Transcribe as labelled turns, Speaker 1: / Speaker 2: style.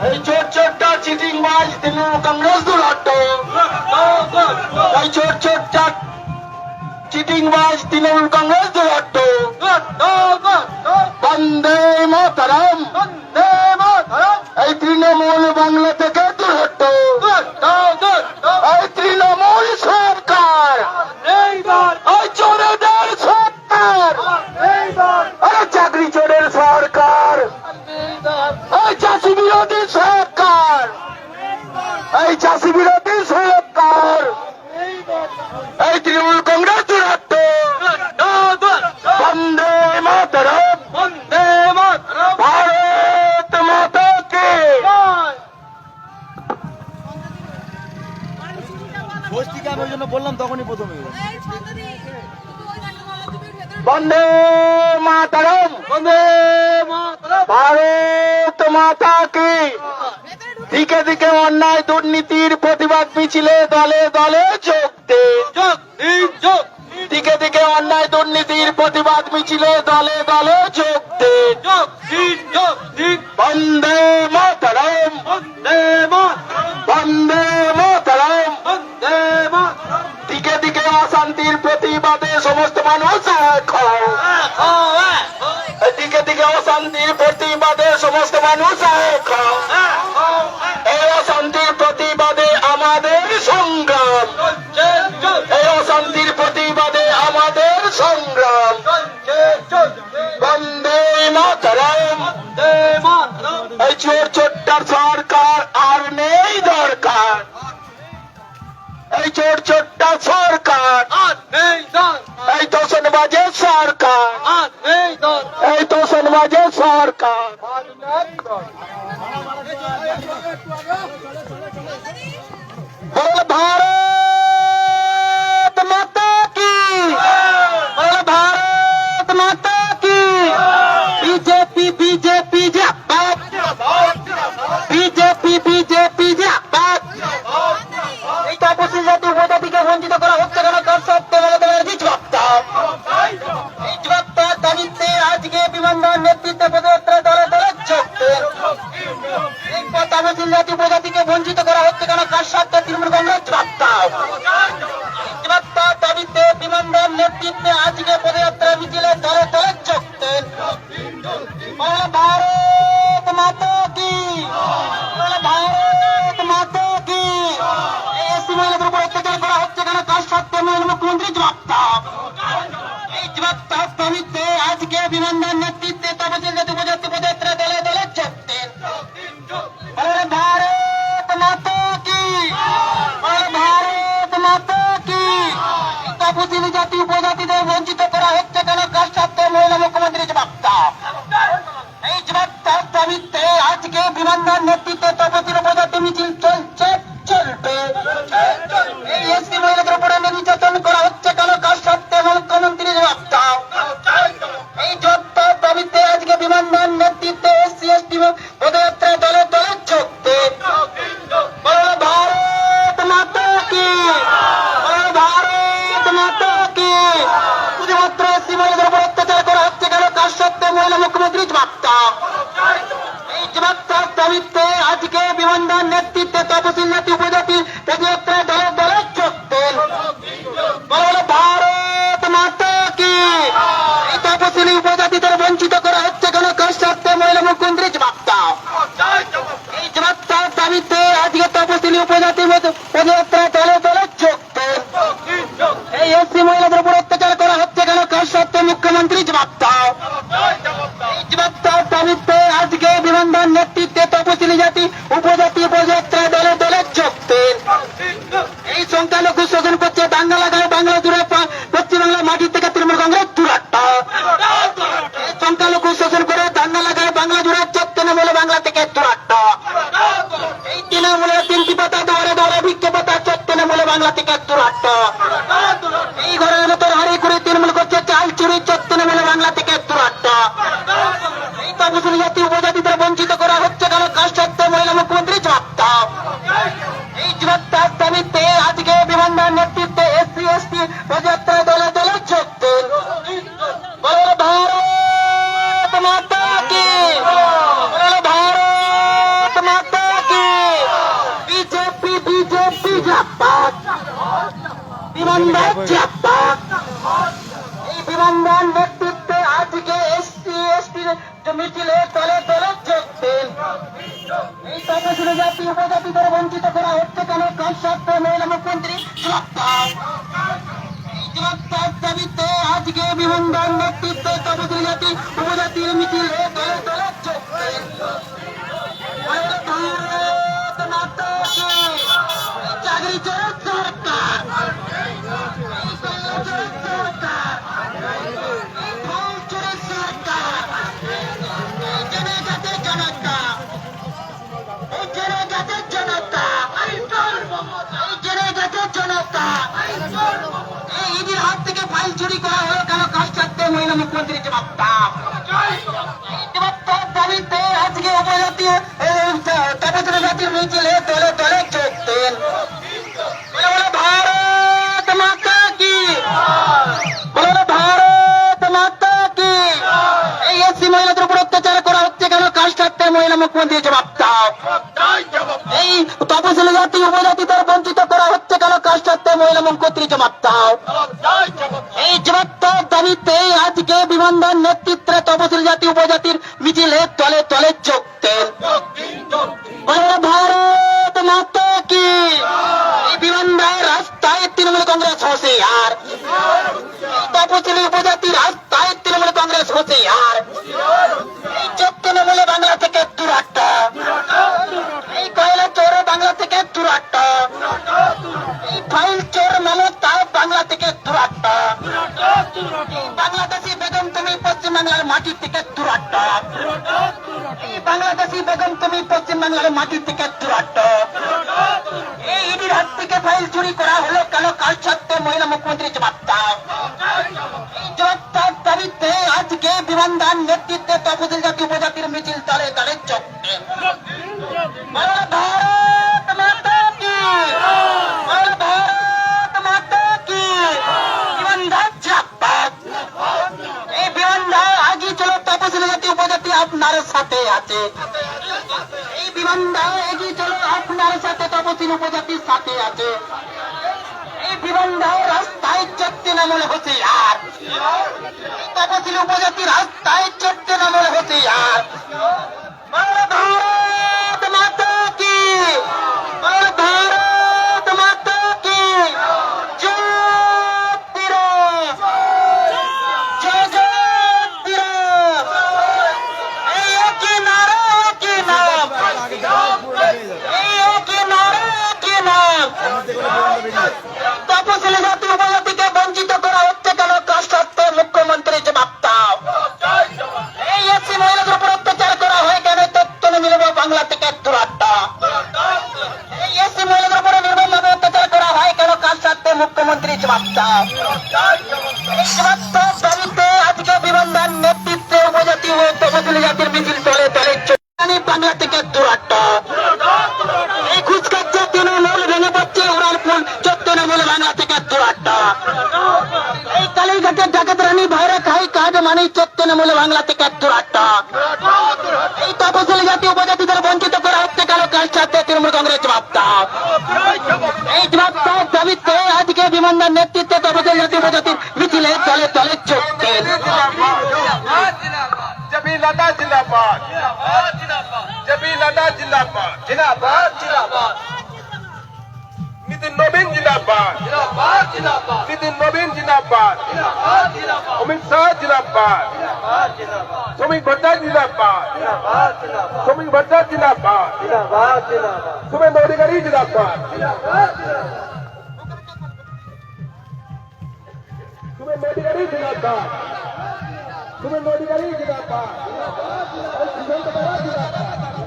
Speaker 1: এই চোর চোরটা চিটিং বাজ তৃণমূল কংগ্রেস দুরাট্ট, এই চোর চোরটা চিটিং বাজ তৃণমূল কংগ্রেস দুরাট্ট। বন্দে মাতরম, এই তৃণমূল বাংলা থেকে দুরাট্ট, এই তৃণমূল সরকার, এই চোরেদের সরকার, এই চাকরি চোরের সরকার, এই চাষি বিরোধী সরকার, এই চাষি বিরোধী সরকার, এই তৃণমূল কংগ্রেস দুরাট্ট। বন্দে মাতরম, ভারত মাতা কি।
Speaker 2: গোষ্ঠীকে আমি ওই জন্য বললাম তখনই প্রথমে
Speaker 1: বন্দে মাতরম, ভারত মাতা কি। দিকে দিকে অন্যায় দুর্নীতির প্রতিবাদ মিছিলে দলে দলে যোগ দিন। দিকে দিকে অন্যায় দুর্নীতির প্রতিবাদ মিছিলে দলে দলে যোগ দিন। বন্দে মাতরম, বন্দে মাতরম। দিকে দিকে অশান্তির প্রতিবাদে সমস্ত মানুষ এক হও। দিকে দিকে অশান্তির প্রতিবাদে সমস্ত মানুষ এক হও। এই অশান্তির প্রতিবাদে আমাদের সংগ্রাম, এই অশান্তির প্রতিবাদে আমাদের সংগ্রাম। বন্দে মাতরম, এই চোর চোরটার সরকার আর নেই দরকার, এই চোর চোরটা সরকার, এই তোষণবাজের সরকার, এই তোষণবাজের সরকার। भारत माता की, भारत माता की। बीजेपी बीजेपी जिंदाबाद, बीजेपी बीजेपी जिंदाबाद। এই তপশিলি জাতি উপজাতিকে বঞ্চিত করা হচ্ছে কেন তার সত্ত্বে মমতা ব্যানার্জি জবাব দাও। এই জবাব দেওয়ার দাবিতে আজকে বিমানবন্দর নেতৃত্বে পদযাত্রা দলে দলে যোগ দেন। এই তপশিলি জাতি উপজাতিকে বঞ্চিত করা হচ্ছে কেন কার স্বার্থে তৃণমূল কংগ্রেস জবাব দাও। জবাব দেওয়ার দাবিতে বিমানবন্দর নেতৃত্বে আজকে পদযাত্রা মিছিলে দলে দলে যোগ দেন। ভারত মাতা কি, ভারত মাতা কি। এসি মহিলাদের উপর অত্যাচার করা হচ্ছে কেন তার সত্ত্বে মহিলা মুখ্যমন্ত্রী জবাব দাও। এই জবাব দেওয়ার দাবিতে আজকে বিমানবন্দর নেতৃত্বে তপশিলি জাতি উপজাতি পদযাত্রা দলে দলে যোগ দেন। भारत माता की, भारत माता की। তপশিলি জাতি উপজাতিদের বঞ্চিত করা হচ্ছে কেন কার স্বার্থে মহিলা মুখ্যমন্ত্রী জবাব দাও। এই জবাব দেওয়ার দাবিতে আজকে বিমানবন্দর নেতৃত্বে তপশিলি উপজাতি মিছিল চলছে, চলবে। এই এসসি মহিলাদের উপরে নির্যাতন করা হচ্ছে কেন কার স্বার্থে মুখ্যমন্ত্রী জবাব দাও। এই জবাব দেওয়ার দাবিতে আজকে বিমানবন্দর নেতৃত্বে এসসি এসটি পদযাত্রা দলে দলে যোগ দেন। भारत माता की, भारत माता की। শুধুমাত্র এসসি মহিলাদের উপর অত্যাচার করা হচ্ছে কেন কার সত্ত্বে মহিলা মুখ্যমন্ত্রী জবাব দাও। এই জবাব দেওয়ার দাবিতে আজকে বিমানবন্দর নেতৃত্বে তপশিলি জাতি উপজাতি পদযাত্রা দলে দলে যোগ দেন। भारत माता की। এই তপশিলি উপজাতিদের বঞ্চিত করা হচ্ছে কেন কার স্বার্থে মহিলা মুখ্যমন্ত্রী জবাব দাও। এই জবাব দেওয়ার দাবিতে আজকে তপশিলি উপজাতি পদযাত্রা দলে দলে যোগ দেন। এই এসসি মহিলাদের উপর অত্যাচার করা হচ্ছে কেন কার স্বার্থে মুখ্যমন্ত্রী জবাব দাও। এই জবাব দেওয়ার দাবিতে আজকে বিমানবন্দর নেতৃত্বে তপশিলি জাতি উপজাতি পদযাত্রা দলে দলে যোগ দেন। এই সংখ্যালঘু শোষণ করছে দাঙ্গা লাগায় বাংলা জুড়ে পশ্চিমবাংলার মাটি থেকে তৃণমূল কংগ্রেস দুরাট্ট। এই সংখ্যালঘু শোষণ করে দাঙ্গা লাগায় বাংলা জুড়ে তৃণমূল বাংলা থেকে দুরাট্ট। এই তৃণমূলের 3টি পাতা দৌড়ে দৌড়ে ভিক্ষে পাতা তৃণমূল বাংলা থেকে দুরাট্ট। এই ঘরের ভেতর হারি করে তৃণমূল করছে চাল চুরি তৃণমূল বাংলা থেকে দুরাট্ট। এই তপশিলি জাতি উপজাতিদের বঞ্চিত করা হচ্ছে কেন কার স্বার্থে মহিলা মুখ্যমন্ত্রী জবাব দাও। এই জবাব দেওয়ার দাবিতে আজকে বিমানবন্দর নেতৃত্বে এসসি এসটি পদযাত্রা দলে দলে যোগ দেন। भारत माता की, भारत माता জিন্দাবাদ, বিমানবাগ জিন্দাবাদ। এই বিমানবাগ নেতৃত্বে আজকে SC/ST মিছিলে দলে দলে যোগ দেন। এই তপশিলি জাতি উপজাতিদের বঞ্চিত করা হচ্ছে কেন? কার স্বার্থে মহিলা মুখ্যমন্ত্রী জিন্দাবাদ। এই জিন্দাবাদ দাবিতে আজকে বিমানবাগ নেতৃত্বে তপশিলি জাতি উপজাতির মিছিলে দলে দলে যোগ দেন। ভারত মাতা কি চাকরি চোর সরকার, এই কল্যাণ চোর সরকার, এই ফল চোরের সরকার, এই জেনে গেছে জনতা, এই জেনে গেছে জনতা, এই জেনে গেছে জনতা। এই ইডির হাত থেকে ফাইল চুরি করা হলো কেন? কার স্বার্থে মহিলা মুখ্যমন্ত্রী জবাব দাও। জবাব দাবিতে আজকে উপজাতি তপশিলি জাতির মিছিলে দলে দলে যোগ দেন। বলে ভারত মাতা কি, বলে ভারত মাতা কি। এই SC মহিলাদের উপর অত্যাচার করা হচ্ছে কেন? কার স্বার্থে মহিলা মুখ্যমন্ত্রী জবাব দাও। এই তপশিলি জাতি উপজাতিদের বঞ্চিত করা হচ্ছে কেন? কার স্বার্থে মহিলা মুখ্যমন্ত্রী জবাব দাও। এই জবাব দাবিতে আজকে বিমানবন্দর নেতৃত্বে তপশিলি জাতি উপজাতির মিছিলে দলে দলে যোগ দেন। বলে ভারত মাতা কি। এই বিমানবন্দর রাস্তায় তৃণমূল কংগ্রেস হুঁশিয়ার, তপশিলি উপজাতির রাস্তায় তৃণমূল কংগ্রেস হুঁশিয়ার। এই চোখ তৃণমূলে বাংলা থেকে দূরাট্ট, এই কয়লা চোর বাংলা থেকে দূরাট্ট, এই ফাইল চোর মমতা বাংলা থেকে দূরাট্ট, বাংলাদেশি বেগম তুমি পশ্চিমবাংলার মাটি থেকে দূরাট্ট, এই বাংলাদেশি বেগম তুমি পশ্চিমবাংলার মাটি থেকে দূরাট্ট। এই ইডির হাত থেকে ফাইল চুরি করা হলো কেন? কার স্বার্থে মহিলা মুখ্যমন্ত্রী জবাব দাও। এই জবাব দাবিতে আজকে বিমানবন্দর নেতৃত্বে তপশিলি জাতি উপজাতির মিছিল দলে দলে যোগ দেন। ভারত মাতা কি, ভারত মাতা কি। বিমানবন্দর জিন্দাবাদ। এই বিমানবন্দর আগে চলো তপশিলি জাতি উপজাতি আপনার সাথে আছে। এই বিমানবন্দর এগিয়ে চলো আপনার সাথে তপশিলি উপজাতির সাথে আছে। এই বিমানবন্দর রাস্তায় চড়তে নামলে হুঁশিয়ার, তপশিলি উপজাতি রাস্তায় চড়তে নামলে হুঁশিয়ার। ভারত মাতা কি, ভারত মাতা কি। জয় বীর, জয় জয় বীর। এই একই নারা একই নাম, এই একই নারা একই নাম। তপশিলি জাতি উপজাতিকে বঞ্চিত করা হচ্ছে কেন? কার স্বার্থে মুখ্যমন্ত্রী জবাব দাও। এই SC মহিলাদের উপর অত্যাচার করা হয় কেন? তথ্য মিলবে বাংলা থেকে দূরাট্ট। এই SC মহিলাদের উপর নির্মমভাবে অত্যাচার করা হয় কেন? কার স্বার্থে মুখ্যমন্ত্রী জবাব দাও। এই জবাব দাবিতে আজকে বিমানবন্দর নেতৃত্বে উপজাতি ও তপশিলি জাতির মিছিল দলে দলে বাংলা থেকে দূরাট্ট। এই ঘুষখাচ্ছে তৃণমূল ভেঙে পড়ছে উড়ালপুল তৃণমূল বাংলা থেকে দূরাট্ট। এই কালীঘাটের ডাকাত রানী ভাইরা খাই কাজ মানে তৃণমূল বাংলা থেকে দূরাট্ট। এই তপশিলি জাতি উপজাতিদের বঞ্চিত করা হচ্ছে কেন? কার সাথে তৃণমূল কংগ্রেস জবাব দাও। এই জবাব দাবিতে আজকে বিমানবন্দর নেতৃত্বে তপশিলি জাতি উপজাতির মিছিলে দলে দলে যোগ দেন।
Speaker 3: जबी नड्डा जिंदाबाद, जबी नड्डा जिंदाबाद, जिंदाबाद जिंदाबाद। नितिन नवीन जिंदाबाद, जिंदाबाद जिंदाबाद। नितिन नवीन जिंदाबाद, जिंदाबाद जिंदाबाद। अमित शाह जिंदाबाद, जिंदाबाद जिंदाबाद। सुमित भट्टाचार्य जिंदाबाद, जिंदाबाद जिंदाबाद। सुमित भट्टाचार्य जिंदाबाद, जिंदाबाद जिंदाबाद। शुभेंदु अधिकारी जिंदाबाद, जिंदाबाद जिंदाबाद। शुभेंदु अधिकारी जिंदाबाद, शुभेंदु अधिकारी जिंदाबाद, जिंदाबाद जिंदाबाद।